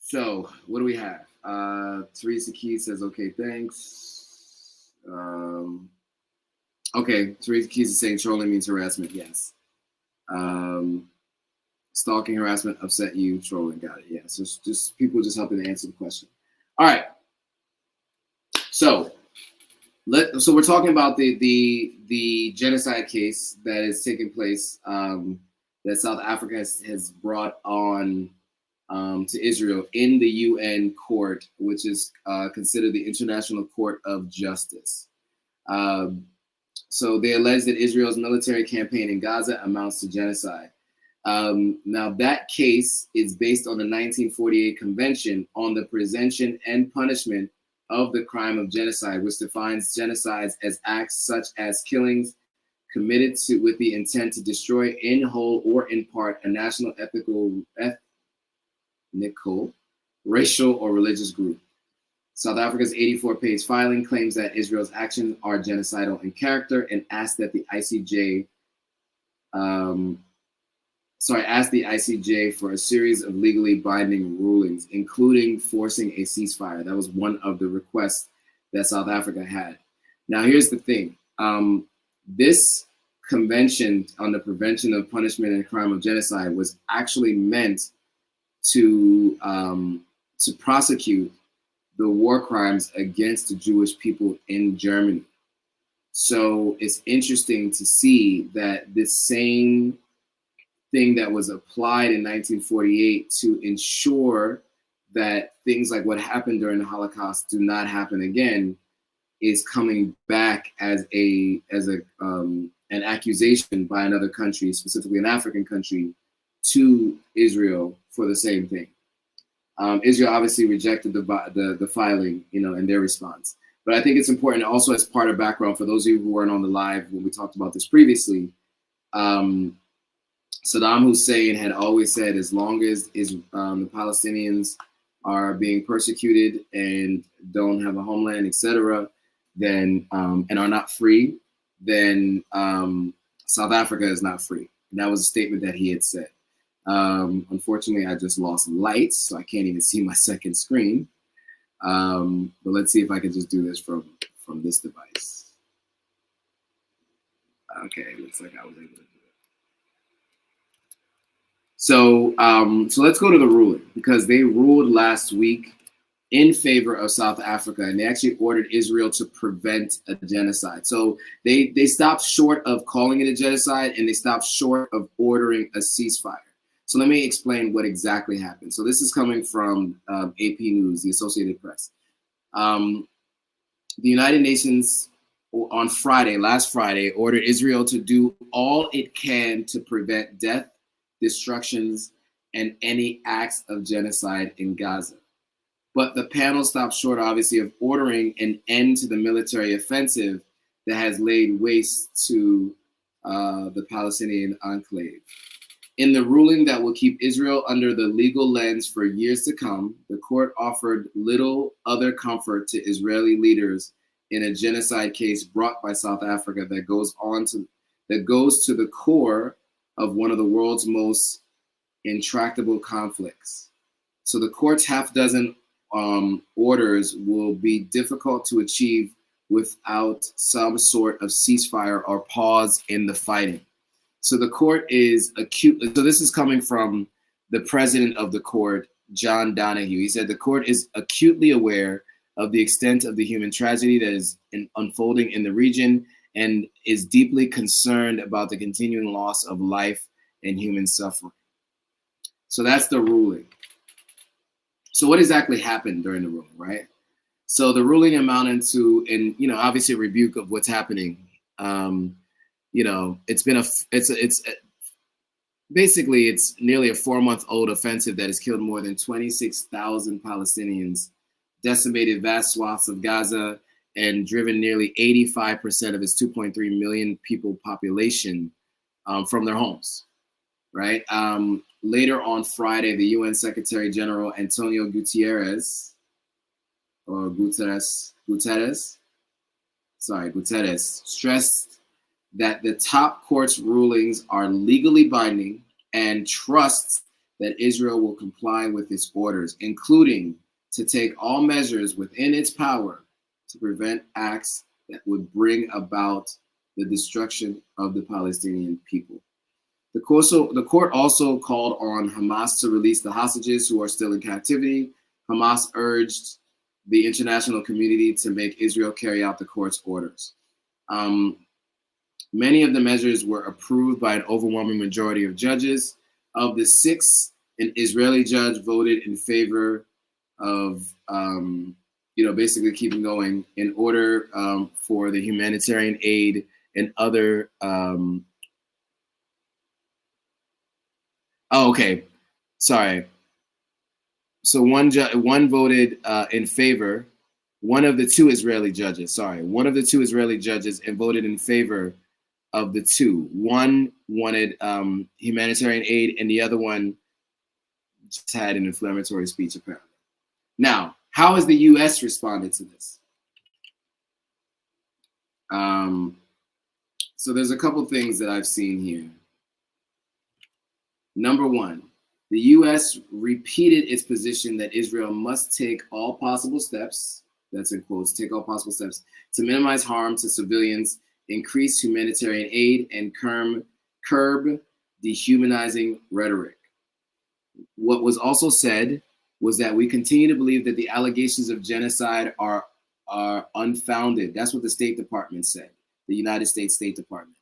So what do we have? Teresa Key says, okay, thanks. Okay, Teresa Keys is saying trolling means harassment. Yes. Stalking, harassment, upset you, trolling. Got it. Yeah. So just people just helping to answer the question. All right. So we're talking about the genocide case that is taking place that South Africa has brought on to Israel in the UN court, which is considered the International Court of Justice. So they allege that Israel's military campaign in Gaza amounts to genocide. Now that case is based on the 1948 Convention on the Prevention and Punishment of the Crime of Genocide, which defines genocides as acts such as killings committed with the intent to destroy in whole or in part a national, ethnical, racial, or religious group. South Africa's 84-page filing claims that Israel's actions are genocidal in character and asked that the ICJ, asked the ICJ for a series of legally binding rulings, including forcing a ceasefire. That was one of the requests that South Africa had. Now, here's the thing. This Convention on the Prevention of Punishment and Crime of Genocide was actually meant to prosecute the war crimes against the Jewish people in Germany. So it's interesting to see that this same thing that was applied in 1948 to ensure that things like what happened during the Holocaust do not happen again is coming back as an accusation by another country, specifically an African country, to Israel for the same thing. Israel obviously rejected the filing, in their response. But I think it's important also as part of background for those of you who weren't on the live when we talked about this previously. Saddam Hussein had always said, as long as the Palestinians are being persecuted and don't have a homeland, etc., then and are not free, then South Africa is not free. And that was a statement that he had said. Unfortunately, I just lost light, so I can't even see my second screen. But let's see if I can just do this from this device. Okay, looks like I was able to do it. So let's go to the ruling, because they ruled last week in favor of South Africa, and they actually ordered Israel to prevent a genocide. So they stopped short of calling it a genocide, and they stopped short of ordering a ceasefire. So let me explain what exactly happened. So this is coming from AP News, the Associated Press. The United Nations on last Friday, ordered Israel to do all it can to prevent death, destructions, and any acts of genocide in Gaza. But the panel stopped short, obviously, of ordering an end to the military offensive that has laid waste to the Palestinian enclave. In the ruling that will keep Israel under the legal lens for years to come, the court offered little other comfort to Israeli leaders in a genocide case brought by South Africa that goes to the core of one of the world's most intractable conflicts. So the court's half-dozen orders will be difficult to achieve without some sort of ceasefire or pause in the fighting. So the court is so this is coming from the president of the court, John Donahue. He said the court is acutely aware of the extent of the human tragedy that is unfolding in the region and is deeply concerned about the continuing loss of life and human suffering. So that's the ruling. So what exactly happened during the ruling, right? So the ruling amounted to, obviously a rebuke of what's happening. It's nearly a 4-month-old offensive that has killed more than 26,000 Palestinians, decimated vast swaths of Gaza, and driven nearly 85% of its 2.3 million people population from their homes, right? later on Friday, the UN Secretary General Antonio Guterres, or Guterres, stressed that the top court's rulings are legally binding and trusts that Israel will comply with its orders, including to take all measures within its power to prevent acts that would bring about the destruction of the Palestinian people. The court also called on Hamas to release the hostages who are still in captivity. Hamas urged the international community to make Israel carry out the court's orders. Many of the measures were approved by an overwhelming majority of judges. Of the 6, an Israeli judge voted in favor of, basically keeping going in order for the humanitarian aid and other. So one voted in favor. One of the 2 Israeli judges, and voted in favor of the 2. One wanted humanitarian aid, and the other one just had an inflammatory speech, apparently. Now, how has the U.S. responded to this? So there's a couple things that I've seen here. Number 1, the U.S. repeated its position that Israel must take all possible steps, that's in quotes, take all possible steps, to minimize harm to civilians, increase humanitarian aid, and curb dehumanizing rhetoric. What was also said was that we continue to believe that the allegations of genocide are unfounded. That's what the State Department said, the United States State Department.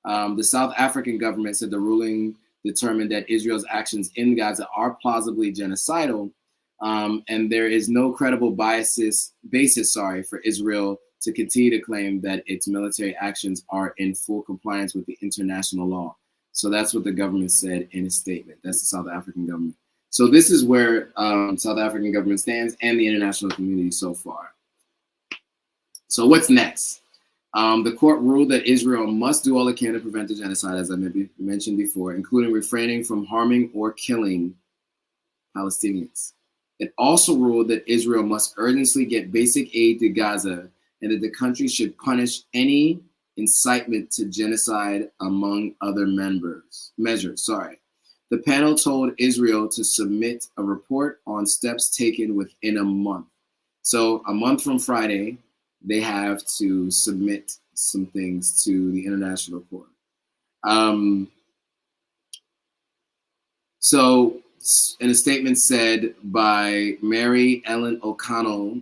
The South African government said the ruling determined that Israel's actions in Gaza are plausibly genocidal, and there is no credible basis for Israel to continue to claim that its military actions are in full compliance with the international law. So that's what the government said in a statement. That's the South African government. So this is where South African government stands and the international community so far. So what's next? The court ruled that Israel must do all it can to prevent the genocide, as I mentioned before, including refraining from harming or killing Palestinians. It also ruled that Israel must urgently get basic aid to Gaza and that the country should punish any incitement to genocide, among other measures. The panel told Israel to submit a report on steps taken within a month. So a month from Friday, they have to submit some things to the International Court. So in a statement said by Mary Ellen O'Connell,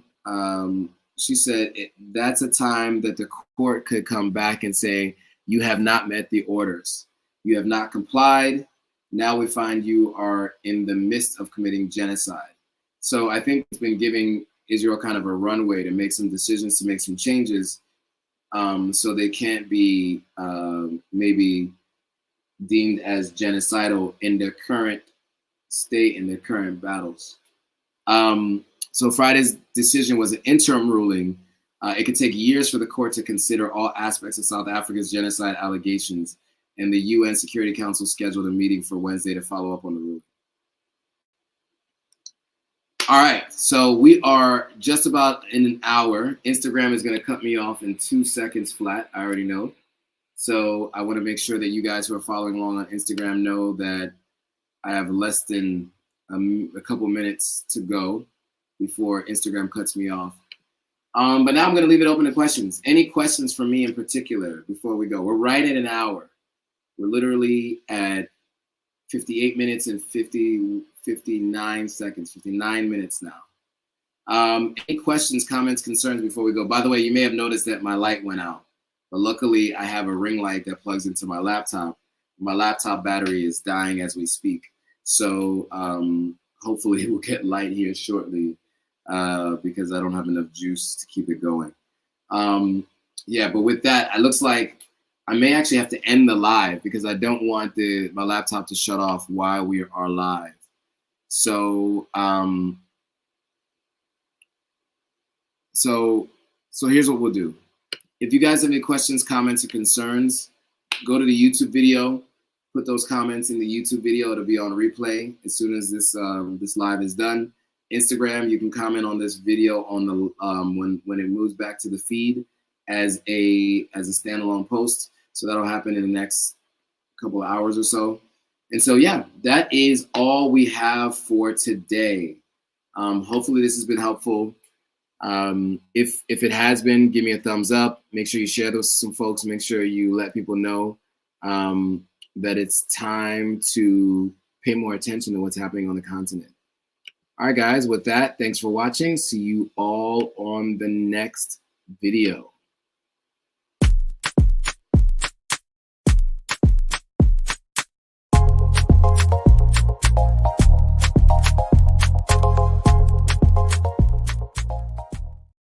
she said that's a time that the court could come back and say, you have not met the orders. You have not complied. Now we find you are in the midst of committing genocide. So I think it's been giving Israel kind of a runway to make some decisions, to make some changes, so they can't be maybe deemed as genocidal in their current state, in their current battles. So Friday's decision was an interim ruling. It could take years for the court to consider all aspects of South Africa's genocide allegations, and the UN Security Council scheduled a meeting for Wednesday to follow up on the ruling. All right, so we are just about in an hour. Instagram is going to cut me off in 2 seconds flat, I already know. So I want to make sure that you guys who are following along on Instagram know that I have less than a couple minutes to go before Instagram cuts me off. But now I'm going to leave it open to questions. Any questions from me in particular before we go? We're right at an hour. We're literally at 58 minutes and 59 seconds, 59 minutes now. Any questions, comments, concerns before we go? By the way, you may have noticed that my light went out, but luckily I have a ring light that plugs into my laptop. My laptop battery is dying as we speak. So hopefully we'll get light here shortly because I don't have enough juice to keep it going. Yeah, but with that, it looks like I may actually have to end the live because I don't want my laptop to shut off while we are live. So, so here's what we'll do. If you guys have any questions, comments, or concerns, go to the YouTube video, put those comments in the YouTube video. It'll be on replay as soon as this this live is done. Instagram, you can comment on this video on the when it moves back to the feed as a standalone post. So that'll happen in the next couple of hours or so. And so yeah, that is all we have for today. Hopefully this has been helpful. If it has been, give me a thumbs up. Make sure you share those with some folks. Make sure you let people know that it's time to pay more attention to what's happening on the continent. All right, guys, with that, thanks for watching. See you all on the next video.